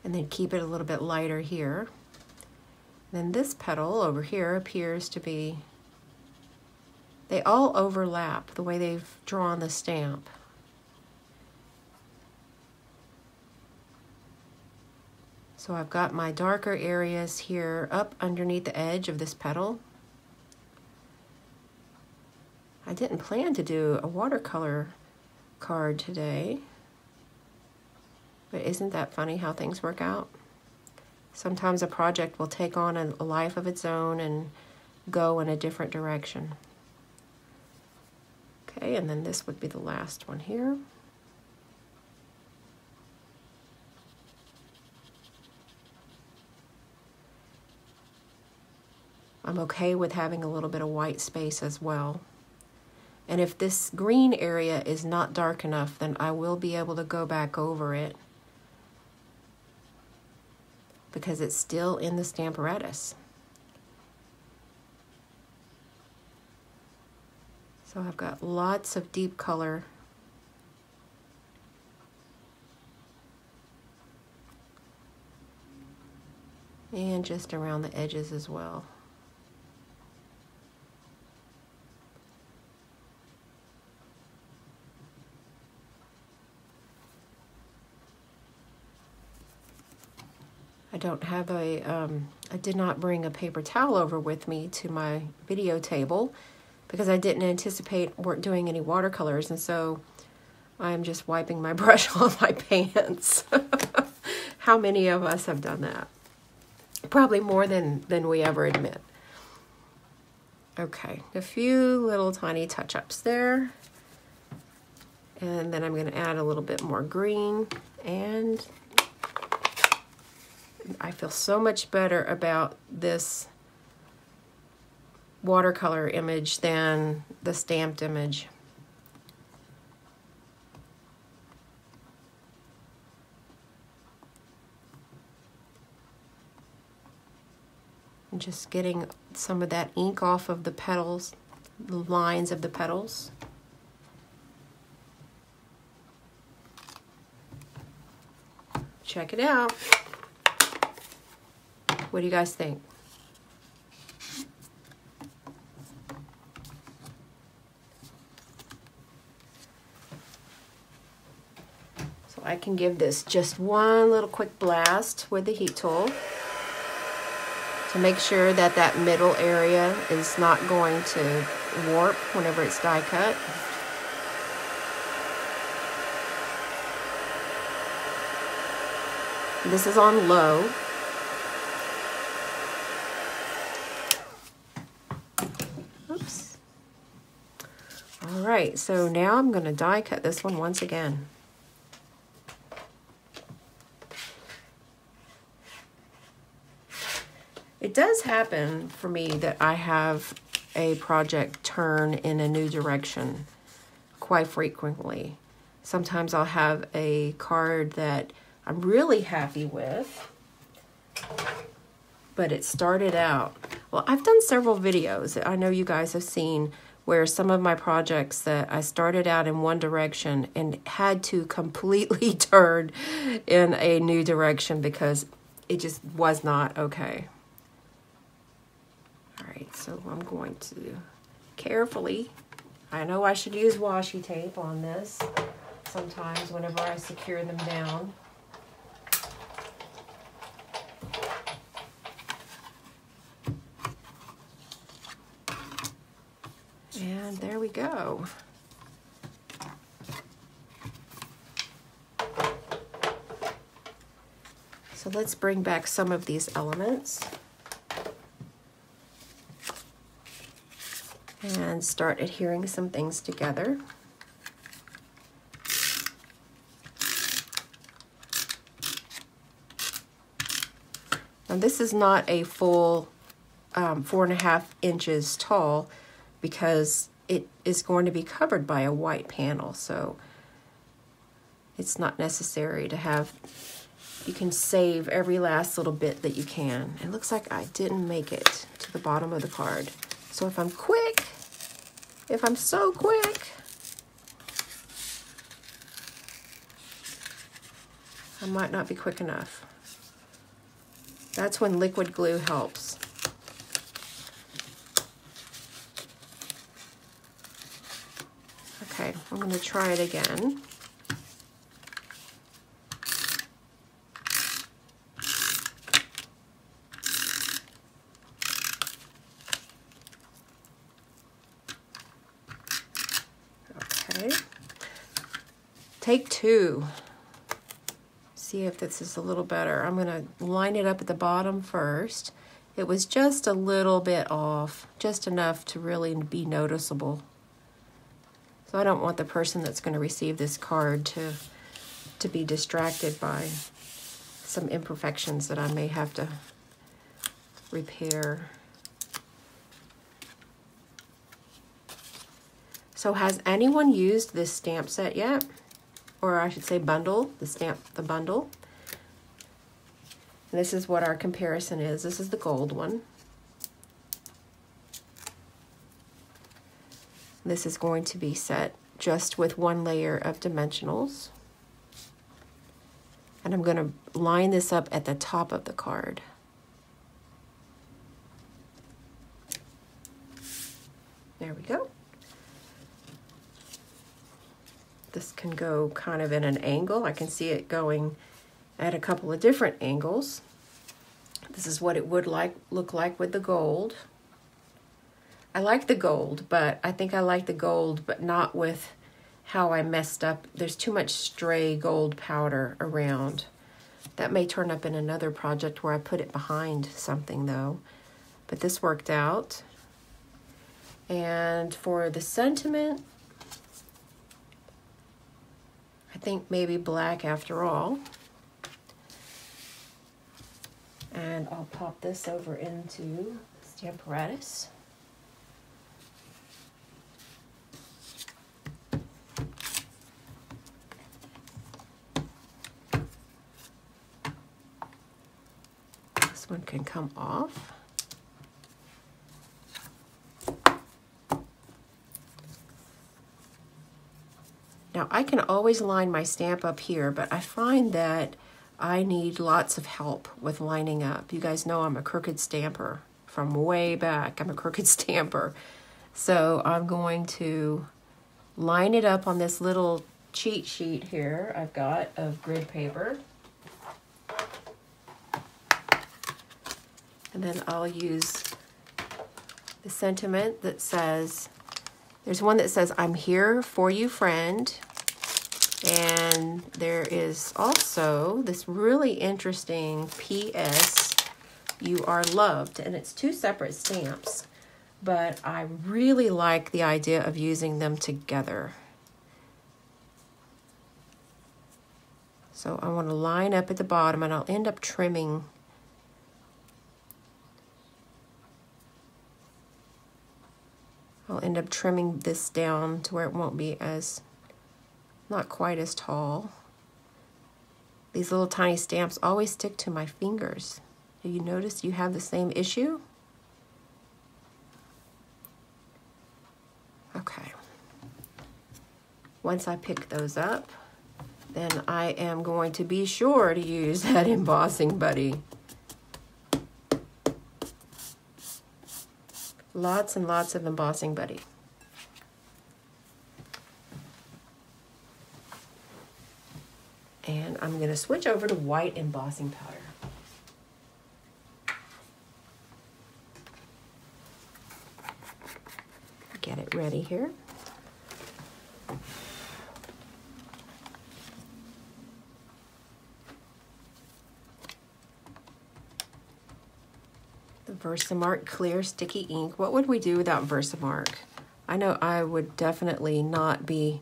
And then keep it a little bit lighter here. Then this petal over here appears to be, they all overlap the way they've drawn the stamp. So I've got my darker areas here up underneath the edge of this petal. I didn't plan to do a watercolor card today. But isn't that funny how things work out? Sometimes a project will take on a life of its own and go in a different direction. Okay, and then this would be the last one here. I'm okay with having a little bit of white space as well. And if this green area is not dark enough, then I will be able to go back over it because it's still in the Stamparatus. So I've got lots of deep color. And just around the edges as well. I don't have a, I did not bring a paper towel over with me to my video table because I didn't anticipate doing any watercolors, and so I'm just wiping my brush on my pants. How many of us have done that? Probably more than we ever admit. Okay, a few little tiny touch-ups there. And then I'm going to add a little bit more green, and I feel so much better about this watercolor image than the stamped image. And just getting some of that ink off of the petals, the lines of the petals. Check it out. What do you guys think? So I can give this just one little quick blast with the heat tool. to make sure that that middle area is not going to warp whenever it's die cut. This is on low. Oops. All right, so now I'm going to die cut this one once again. It does happen for me that I have a project turn in a new direction quite frequently. Sometimes I'll have a card that I'm really happy with, but it started out, well, I've done several videos that I know you guys have seen where some of my projects that I started out in one direction and had to completely turn in a new direction because it just was not okay. All right, so I'm going to carefully, I know I should use washi tape on this sometimes whenever I secure them down. And there we go. So let's bring back some of these elements and start adhering some things together. Now this is not a full 4.5 inches tall because it is going to be covered by a white panel, so it's not necessary to have, you can save every last little bit that you can. It looks like I didn't make it to the bottom of the card. So if I'm quick, if I'm so quick, I might not be quick enough. That's when liquid glue helps. Okay, I'm going to try it again. Okay. Take 2. See if this is a little better. I'm going to line it up at the bottom first. It was just a little bit off, just enough to really be noticeable. So I don't want the person that's going to receive this card to be distracted by some imperfections that I may have to repair. So has anyone used this stamp set yet? Or I should say bundle, the bundle. And this is what our comparison is. This is the gold one. This is going to be set just with 1 layer of dimensionals. And I'm going to line this up at the top of the card. There we go. This can go kind of in an angle. I can see it going at a couple of different angles. This is what it would look like with the gold. I like the gold, but I think I like the gold, but not with how I messed up. There's too much stray gold powder around. That may turn up in another project where I put it behind something though. But this worked out. And for the sentiment, I think maybe black after all. And I'll pop this over into Stamparatus. This one can come off. Now I can always line my stamp up here, but I find that I need lots of help with lining up. You guys know I'm a crooked stamper from way back. I'm a crooked stamper. So I'm going to line it up on this little cheat sheet here I've got of grid paper. And then I'll use the sentiment that says, there's one that says, I'm here for you, friend. And there is also this really interesting PS, you are loved. And it's two separate stamps, but I really like the idea of using them together. So I want to line up at the bottom, and I'll end up trimming this down to where it won't be as, not quite as tall. These little tiny stamps always stick to my fingers. Do you notice you have the same issue? Okay. Once I pick those up, then I am going to be sure to use that embossing buddy. Lots and lots of embossing buddy. And I'm going to switch over to white embossing powder. Get it ready here. The Versamark clear sticky ink. What would we do without Versamark? I know I would definitely not be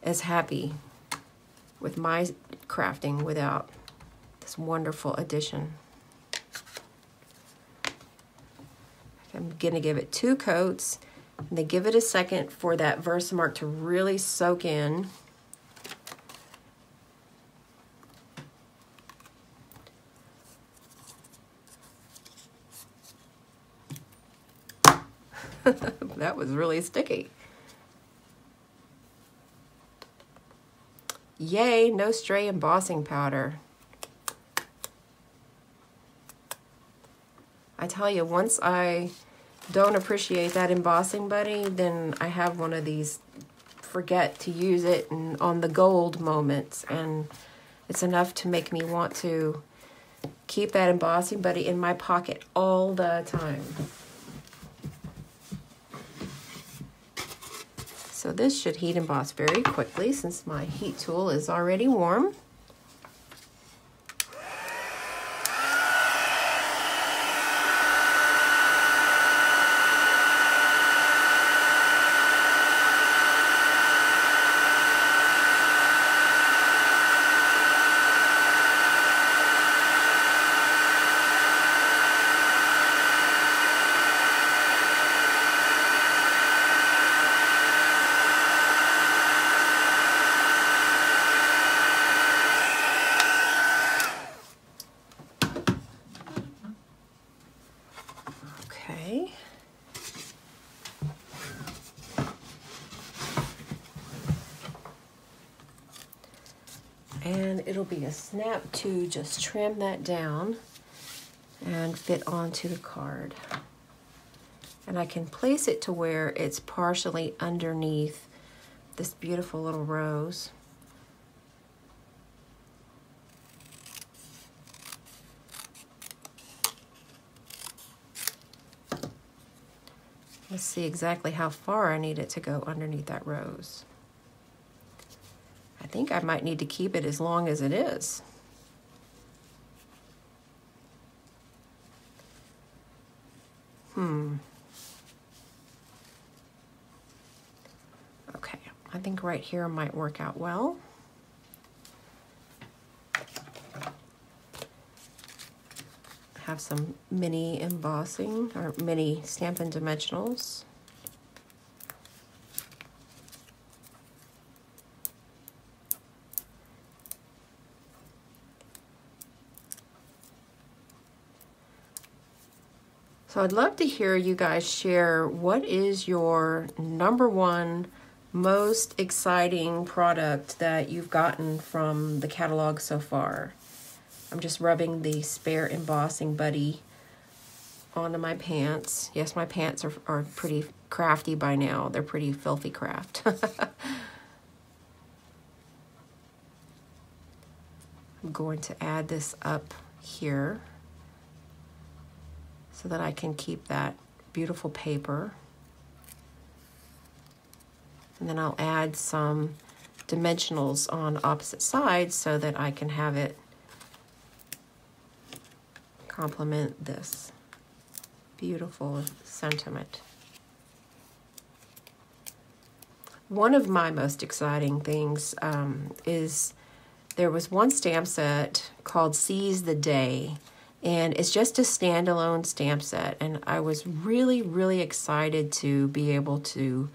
as happy with my crafting without this wonderful addition. I'm gonna give it 2 coats, and then give it a second for that Versamark to really soak in. That was really sticky. Yay, no stray embossing powder. I tell you, once I don't appreciate that embossing buddy, then I have one of these forget to use it and on the gold moments, and it's enough to make me want to keep that embossing buddy in my pocket all the time. So this should heat emboss very quickly since my heat tool is already warm. And it'll be a snap to just trim that down and fit onto the card. And I can place it to where it's partially underneath this beautiful little rose. Let's see exactly how far I need it to go underneath that rose. I think I might need to keep it as long as it is. Okay, I think right here might work out well. Have some mini embossing or mini Stampin' Dimensionals. So I'd love to hear you guys share what is your #1 most exciting product that you've gotten from the catalog so far. I'm just rubbing the spare embossing buddy onto my pants. Yes, my pants are pretty crafty by now. They're pretty filthy craft. I'm going to add this up here. so that I can keep that beautiful paper. And then I'll add some dimensionals on opposite sides so that I can have it complement this beautiful sentiment. One of my most exciting things is there was one stamp set called Seize the Day, and it's just a standalone stamp set, and I was really, really excited to be able to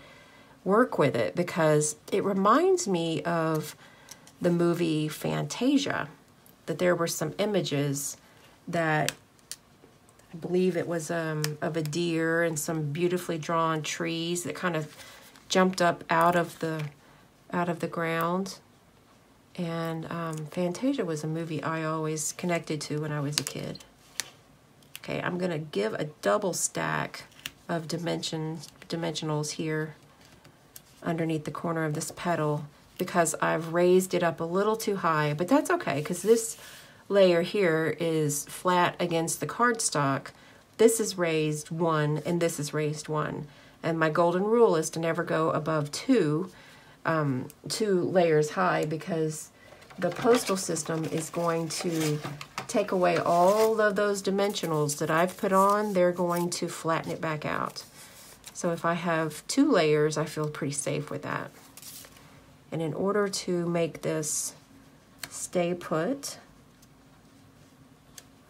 work with it because it reminds me of the movie Fantasia, that there were some images that I believe it was of a deer and some beautifully drawn trees that kind of jumped up out of the ground. And Fantasia was a movie I always connected to when I was a kid. Okay, I'm gonna give a double stack of dimensionals here underneath the corner of this petal because I've raised it up a little too high, but that's okay because this layer here is flat against the cardstock. This is raised 1 and this is raised 1. And my golden rule is to never go above two layers high because the postal system is going to take away all of those dimensionals that I've put on. They're going to flatten it back out. So if I have 2 layers, I feel pretty safe with that. And in order to make this stay put,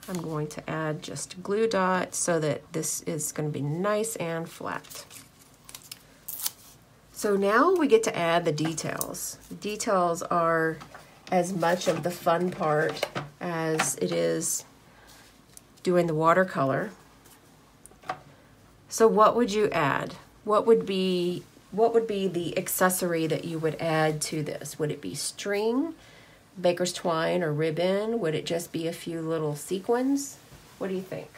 I'm going to add just a glue dot so that this is going to be nice and flat. So now we get to add the details. The details are as much of the fun part as it is doing the watercolor. So what would you add? What would be the accessory that you would add to this? Would it be string, baker's twine, or ribbon? Would it just be a few little sequins? What do you think?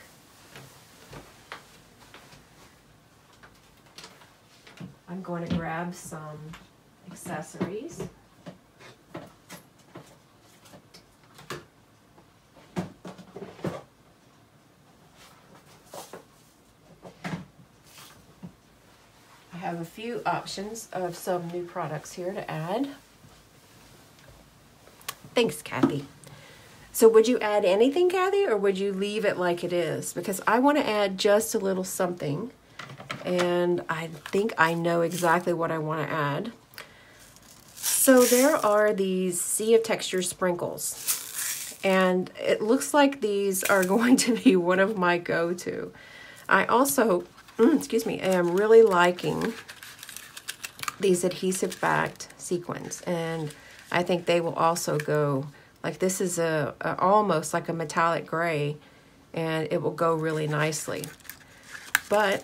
I'm going to grab some accessories. I have a few options of some new products here to add. Thanks, Kathy. So would you add anything, Kathy, or would you leave it like it is? Because I want to add just a little something, and I think I know exactly what I want to add. So there are these Sea of Texture sprinkles, and it looks like these are going to be one of my go-to. I also, excuse me, am really liking these adhesive backed sequins, and I think they will also go, like this is almost like a metallic gray, and it will go really nicely. But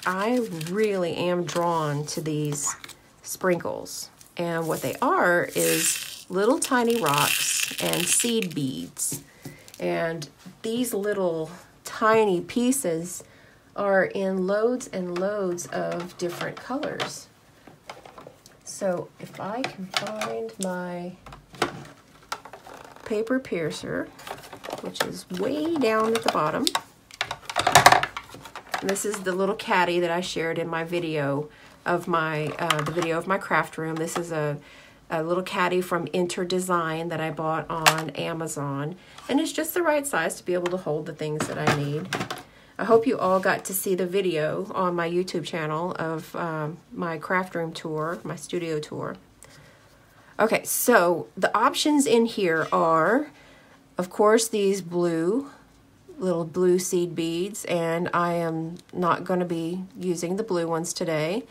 I really am drawn to these sprinkles, and what they are is little tiny rocks and seed beads, and these little tiny pieces are in loads and loads of different colors. So if I can find my paper piercer, which is way down at the bottom. And this is the little caddy that I shared in my video of my the video of my craft room. This is a little caddy from Interdesign that I bought on Amazon, and it's just the right size to be able to hold the things that I need. I hope you all got to see the video on my YouTube channel of my craft room tour, my studio tour. Okay, so the options in here are, of course, these little blue seed beads, and I am not going to be using the blue ones today.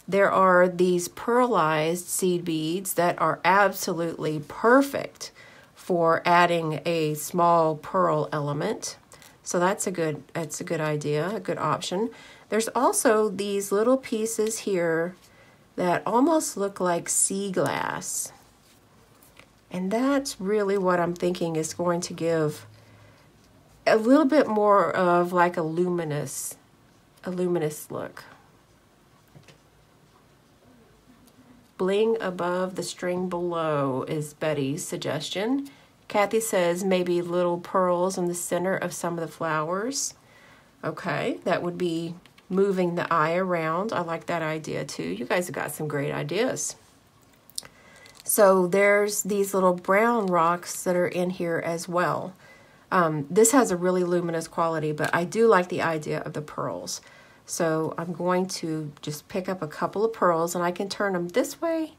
There are these pearlized seed beads that are absolutely perfect for adding a small pearl element. So that's a good idea, a good option. There's also these little pieces here that almost look like sea glass. And that's really what I'm thinking is going to give a little bit more of like a luminous look. Bling above the string below is Betty's suggestion. Kathy says maybe little pearls in the center of some of the flowers. Okay, that would be moving the eye around. I like that idea too. You guys have got some great ideas. So there's these little brown rocks that are in here as well. This has a really luminous quality, but I do like the idea of the pearls. So I'm going to just pick up a couple of pearls, and I can turn them this way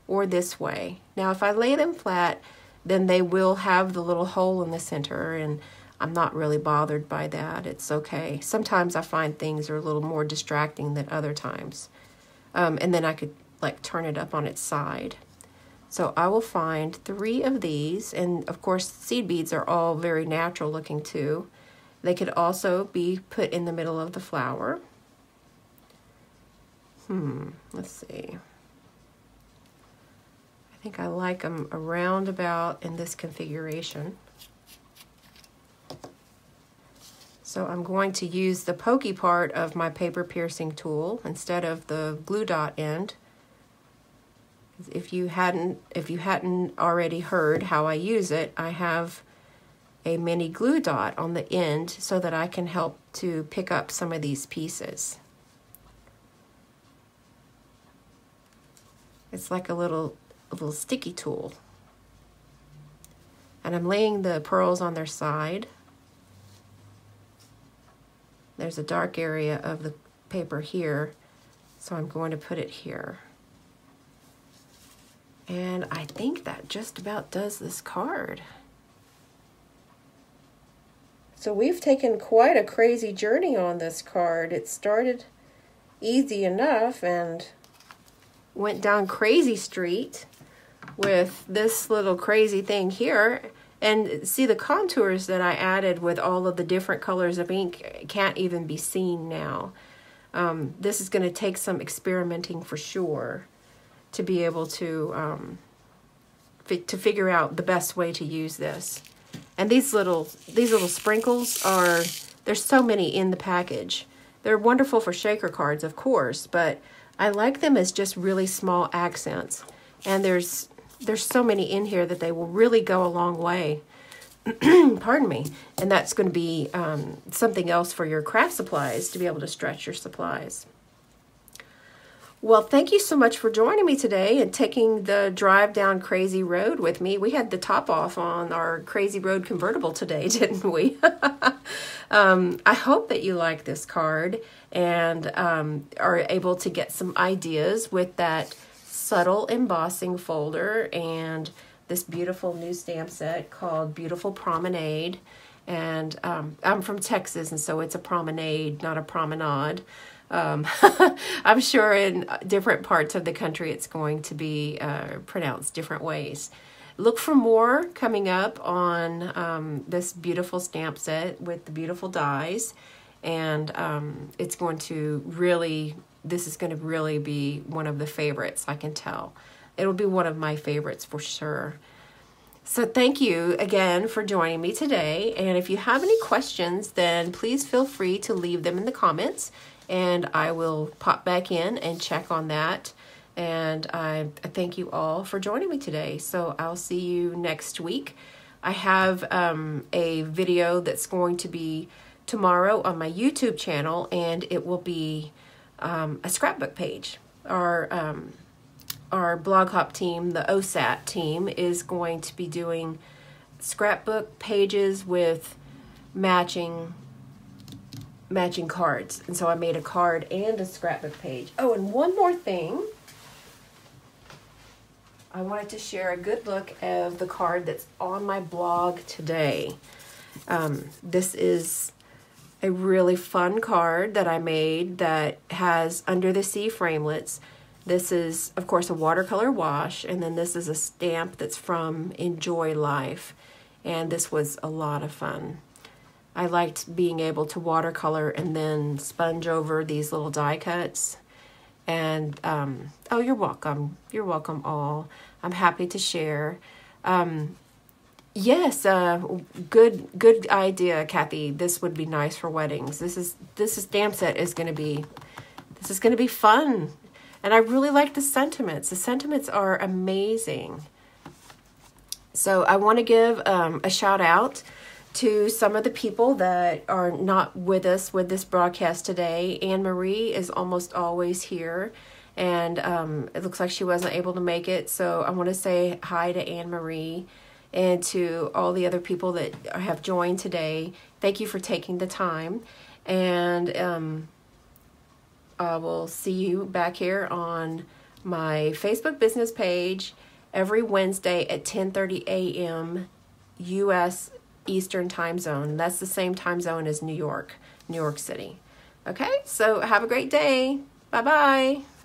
or this way. Now if I lay them flat, then they will have the little hole in the center, and I'm not really bothered by that. It's okay. Sometimes I find things are a little more distracting than other times. And then I could like turn it up on its side. So I will find 3 of these, and of course seed beads are all very natural looking too. They could also be put in the middle of the flower. Let's see. I think I like them around about in this configuration. So I'm going to use the pokey part of my paper piercing tool instead of the glue dot end. If you hadn't already heard how I use it, I have a mini glue dot on the end so that I can help to pick up some of these pieces. It's like a little sticky tool. And I'm laying the pearls on their side. There's a dark area of the paper here, so I'm going to put it here. And I think that just about does this card. So we've taken quite a crazy journey on this card. It started easy enough and went down crazy street with this little crazy thing here. And see, the contours that I added with all of the different colors of ink can't even be seen now. This is going to take some experimenting for sure to be able to figure out the best way to use this. And these little sprinkles are, there's so many in the package. They're wonderful for shaker cards, of course, but I like them as just really small accents. And there's so many in here that they will really go a long way. Pardon me. And that's going to be something else for your craft supplies, to be able to stretch your supplies. Well, thank you so much for joining me today and taking the drive down Crazy Road with me. We had the top off on our Crazy Road convertible today, didn't we? I hope that you like this card and are able to get some ideas with that subtle embossing folder and this beautiful new stamp set called Beautiful Promenade. And I'm from Texas, and so it's a promenade, not a promenade. I'm sure in different parts of the country it's going to be pronounced different ways. Look for more coming up on this beautiful stamp set with the beautiful dies, and it's going to really, this is going to really be one of the favorites, I can tell. It'll be one of my favorites for sure. So thank you again for joining me today, and if you have any questions, then please feel free to leave them in the comments, and I will pop back in and check on that. And I thank you all for joining me today. So I'll see you next week. I have a video that's going to be tomorrow on my YouTube channel, and it will be a scrapbook page. Our Blog Hop team, the OSAT team, is going to be doing scrapbook pages with matching cards. And so I made a card and a scrapbook page. Oh, and one more thing. I wanted to share a good look of the card that's on my blog today. This is a really fun card that I made that has Under the Sea framelits. This is, of course, a watercolor wash, and then this is a stamp that's from Enjoy Life. And this was a lot of fun. I liked being able to watercolor and then sponge over these little die cuts. And, oh, you're welcome. You're welcome all. I'm happy to share. Yes, good idea, Kathy. This would be nice for weddings. This stamp set is going to be fun. And I really like the sentiments. The sentiments are amazing. So I want to give a shout out to some of the people that are not with us with this broadcast today. Anne Marie is almost always here, and it looks like she wasn't able to make it, so I want to say hi to Anne Marie and to all the other people that have joined today. Thank you for taking the time, and I will see you back here on my Facebook business page every Wednesday at 10:30 a.m. U.S. Eastern time zone. That's the same time zone as New York City. Okay, so have a great day. Bye-bye.